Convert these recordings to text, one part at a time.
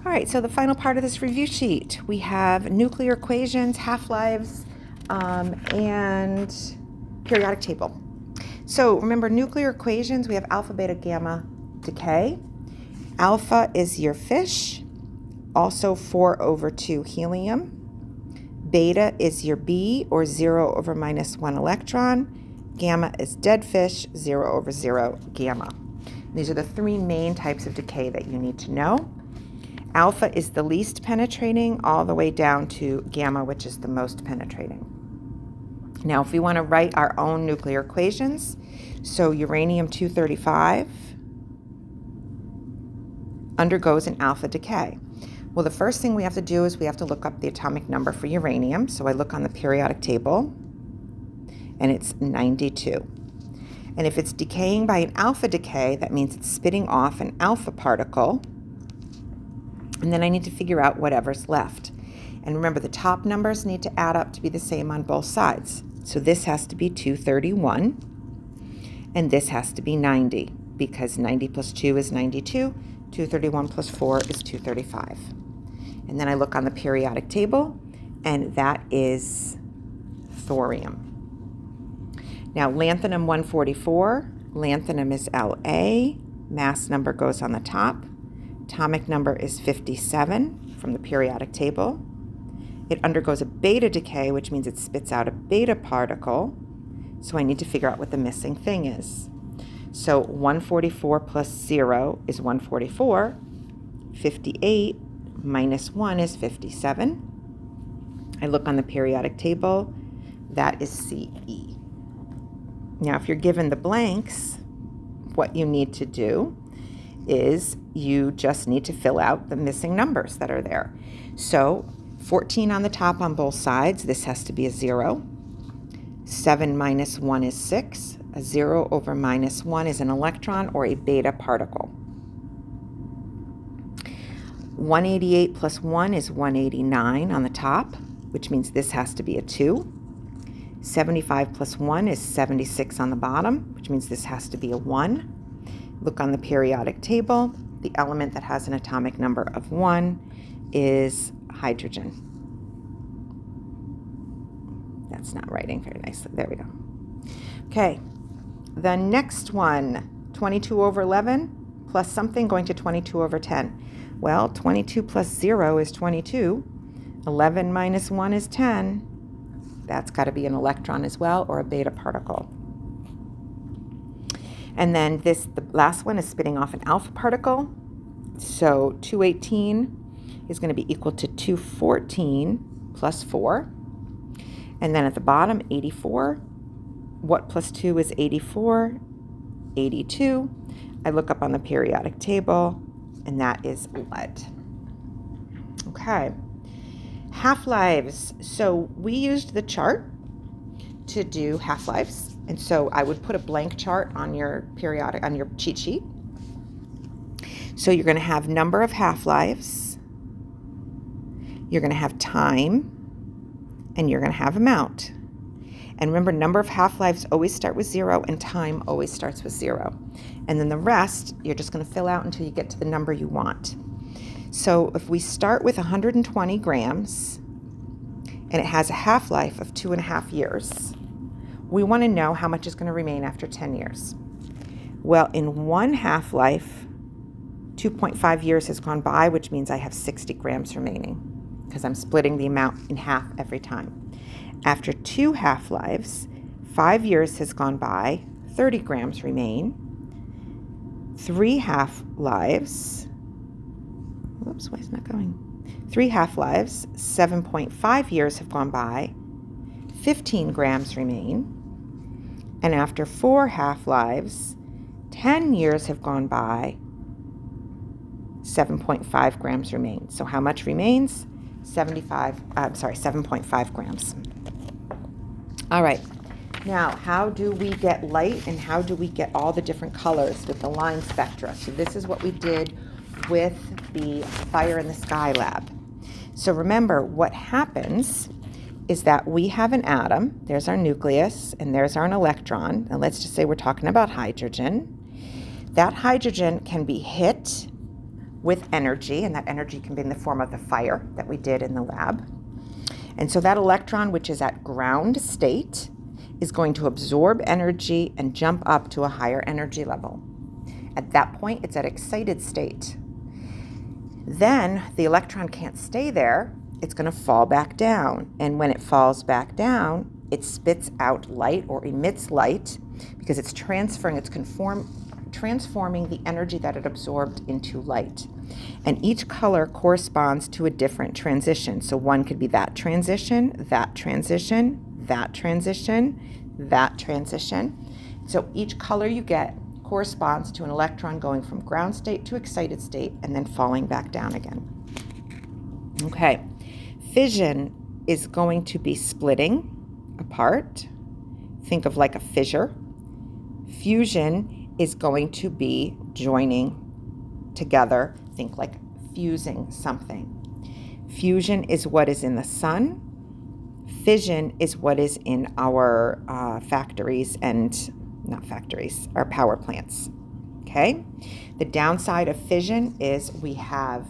All right, so the final part of this review sheet, we have nuclear equations, half-lives, and periodic table. So remember, nuclear equations, we have alpha, beta, gamma, decay. Alpha is your fish, also 4/2 helium. Beta is your B, or 0/-1 electron. Gamma is dead fish, 0/0 gamma. These are the three main types of decay that you need to know. Alpha is the least penetrating, all the way down to gamma, which is the most penetrating. Now, if we want to write our own nuclear equations, so uranium-235 undergoes an alpha decay. Well, the first thing we have to do is we have to look up the atomic number for uranium. So I look on the periodic table, and it's 92. And if it's decaying by an alpha decay, that means it's spitting off an alpha particle. And then I need to figure out whatever's left. And remember, the top numbers need to add up to be the same on both sides. So this has to be 231, and this has to be 90, because 90 plus 2 is 92, 231 plus 4 is 235. And then I look on the periodic table, and that is thorium. Now, lanthanum-144, lanthanum is La, mass number goes on the top. Atomic number is 57 from the periodic table. It undergoes a beta decay, which means it spits out a beta particle. So I need to figure out what the missing thing is. So 144 plus 0 is 144. 58 minus 1 is 57. I look on the periodic table. That is Ce. Now, if you're given the blanks, what you need to do is you just need to fill out the missing numbers that are there. So 14 on the top on both sides, this has to be a 0. 7 minus 1 is 6. A 0/-1 is an electron or a beta particle. 188 plus 1 is 189 on the top, which means this has to be a 2. 75 plus 1 is 76 on the bottom, which means this has to be a 1. Look on the periodic table. The element that has an atomic number of 1 is hydrogen. That's not writing very nicely. There we go. Okay, the next one, 22/11 plus something going to 22/10. Well, 22 plus 0 is 22. 11 minus 1 is 10. That's got to be an electron as well, or a beta particle. And then the last one is spitting off an alpha particle. So 218 is going to be equal to 214 plus 4. And then at the bottom, 84. What plus 2 is 84? 82. I look up on the periodic table, and that is lead. Okay. Half-lives. So we used the chart to do half-lives. And so I would put a blank chart on your cheat sheet. So you're going to have number of half-lives, you're going to have time, and you're going to have amount. And remember, number of half-lives always start with 0, and time always starts with 0. And then the rest, you're just going to fill out until you get to the number you want. So if we start with 120 grams, and it has a half-life of 2.5 years, we want to know how much is going to remain after 10 years. Well, in one half-life, 2.5 years has gone by, which means I have 60 grams remaining, because I'm splitting the amount in half every time. After 2 half-lives, 5 years has gone by, 30 grams remain. 3 half-lives, whoops, why is it not going? 3 half-lives, 7.5 years have gone by, 15 grams remain. And after 4 half-lives, 10 years have gone by, 7.5 grams remain. So how much remains? 7.5 grams. All right. Now, how do we get light, and how do we get all the different colors with the line spectra? So this is what we did with the Fire in the Sky lab. So remember, what happens is that we have an atom. There's our nucleus, and there's our electron. And let's just say we're talking about hydrogen. That hydrogen can be hit with energy, and that energy can be in the form of the fire that we did in the lab. And so that electron, which is at ground state, is going to absorb energy and jump up to a higher energy level. At that point, it's at excited state. Then the electron can't stay there. It's going to fall back down. And when it falls back down, it spits out light or emits light because it's transferming the energy that it absorbed into light. And each color corresponds to a different transition. So one could be that transition, that transition, that transition, that transition. So each color you get corresponds to an electron going from ground state to excited state and then falling back down again. Okay, fission is going to be splitting apart. Think of like a fissure. Fusion is going to be joining together. Think like fusing something. Fusion is what is in the sun. Fission is what is in our factories and our power plants. Okay? The downside of fission is we have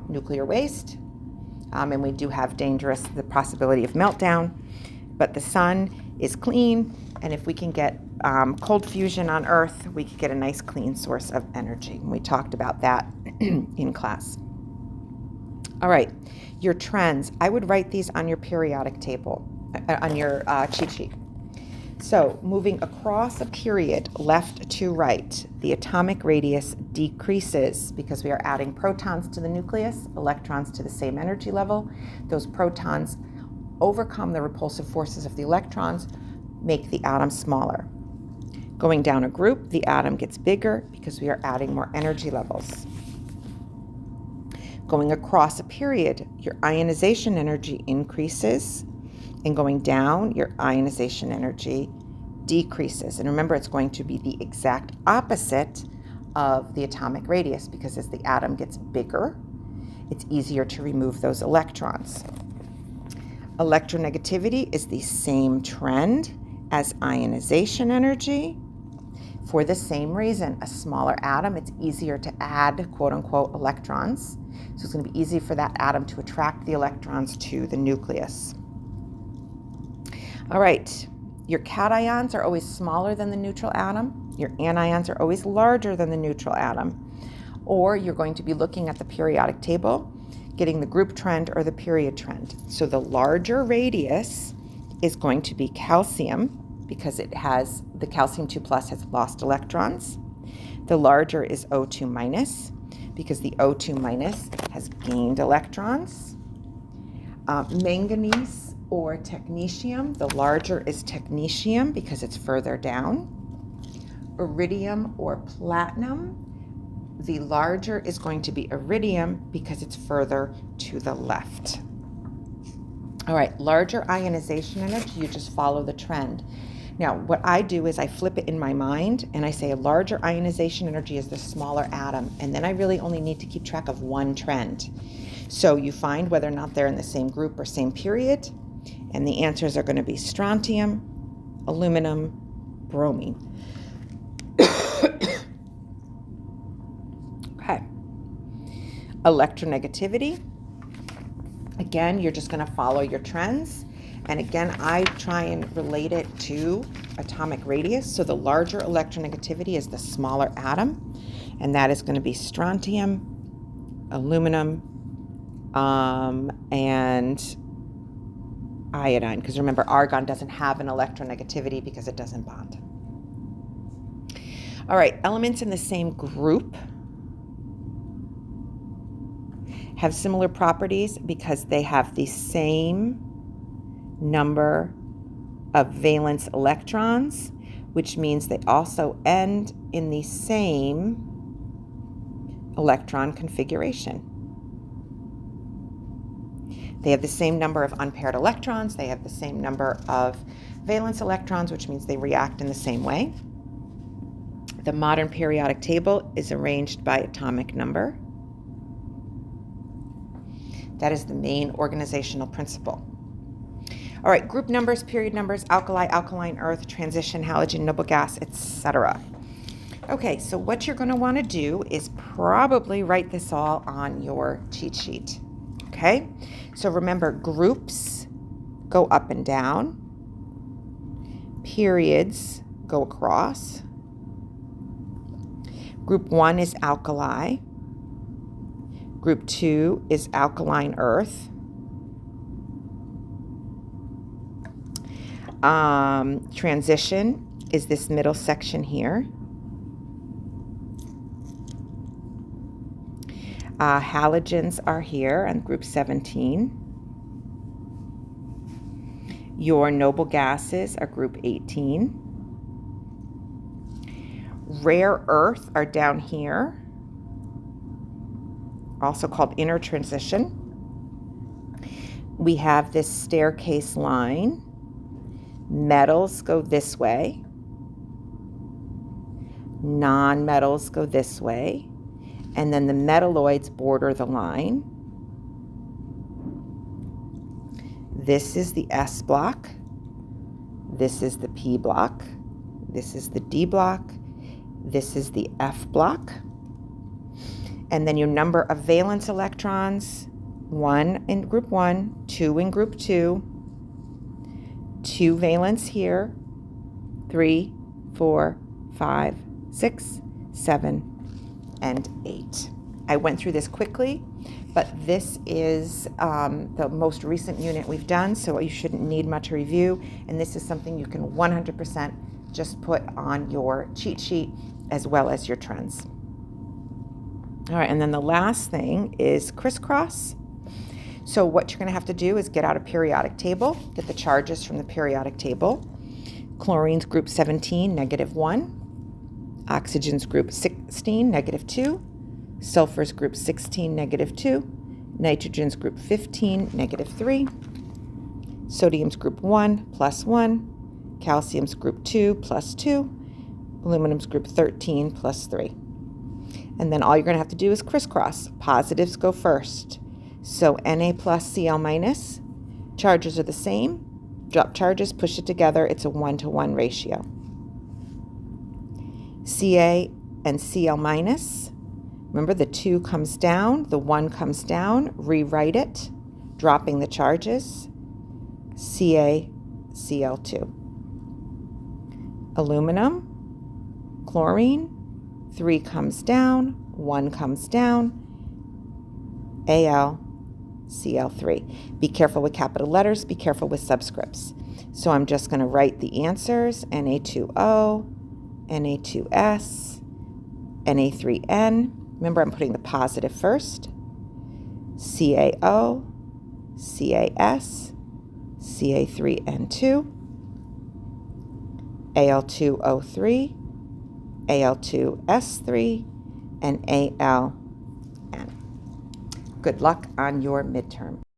nuclear waste, and we do have the possibility of meltdown, but the sun is clean, and if we can get cold fusion on Earth, we could get a nice clean source of energy. And we talked about that in class. All right, your trends. I would write these on your periodic table, on your cheat sheet. So moving across a period, left to right, the atomic radius decreases because we are adding protons to the nucleus, electrons to the same energy level. Those protons overcome the repulsive forces of the electrons, make the atom smaller. Going down a group, the atom gets bigger because we are adding more energy levels. Going across a period, your ionization energy increases, and going down, your ionization energy decreases. And remember, it's going to be the exact opposite of the atomic radius because as the atom gets bigger, it's easier to remove those electrons. Electronegativity is the same trend as ionization energy. For the same reason, a smaller atom, it's easier to add quote-unquote electrons. So it's going to be easy for that atom to attract the electrons to the nucleus. All right, your cations are always smaller than the neutral atom. Your anions are always larger than the neutral atom. Or you're going to be looking at the periodic table, getting the group trend or the period trend. So the larger radius is going to be calcium because it has the calcium 2+ has lost electrons. The larger is O2- because the O2- has gained electrons. Manganese or technetium, the larger is technetium because it's further down. Iridium or platinum, the larger is going to be iridium because it's further to the left. All right, larger ionization energy, you just follow the trend. Now, what I do is I flip it in my mind and I say a larger ionization energy is the smaller atom, and then I really only need to keep track of one trend. So you find whether or not they're in the same group or same period, and the answers are going to be strontium, aluminum, bromine. Okay. Electronegativity. Again, you're just going to follow your trends. And again, I try and relate it to atomic radius. So the larger electronegativity is the smaller atom, and that is going to be strontium, aluminum, and iodine, because remember, argon doesn't have an electronegativity because it doesn't bond. All right, elements in the same group have similar properties because they have the same number of valence electrons, which means they also end in the same electron configuration. They have the same number of unpaired electrons. They have the same number of valence electrons, which means they react in the same way. The modern periodic table is arranged by atomic number. That is the main organizational principle. All right, group numbers, period numbers, alkali, alkaline earth, transition, halogen, noble gas, etc. Okay, so what you're going to want to do is probably write this all on your cheat sheet. Okay? So remember, groups go up and down. Periods go across. Group 1 is alkali. Group 2 is alkaline earth. Transition is this middle section here. Halogens are here on group 17. Your noble gases are group 18. Rare earth are down here, also called inner transition. We have this staircase line. Metals go this way. Non-metals go this way. And then the metalloids border the line. This is the S block. This is the P block. This is the D block. This is the F block. And then your number of valence electrons, 1 in group 1, 2 in group 2, 2 valence here, 3, 4, 5, 6, 7, and 8. I went through this quickly, but this is the most recent unit we've done, so you shouldn't need much review, and this is something you can 100% just put on your cheat sheet as well as your trends. All right, and then the last thing is crisscross. So what you're going to have to do is get out a periodic table, get the charges from the periodic table. Chlorine's group 17, -1. Oxygen's group 16, -2. Sulfur's group 16, -2. Nitrogen's group 15, -3. Sodium's group 1, +1. Calcium's group 2, +2. Aluminum's group 13, +3. And then all you're going to have to do is crisscross. Positives go first. So Na plus Cl minus, charges are the same. Drop charges, push it together. It's a 1-to-1 ratio. Ca and Cl minus. Remember, the 2 comes down, the 1 comes down. Rewrite it, dropping the charges. CaCl2. Aluminum, chlorine, 3 comes down, 1 comes down. AlCl3. Be careful with capital letters, be careful with subscripts. So I'm just going to write the answers: Na2O, Na2S, Na3N. Remember, I'm putting the positive first. CaO, CaS, Ca3N2, Al2O3, Al2S3, and Aln. Good luck on your midterm.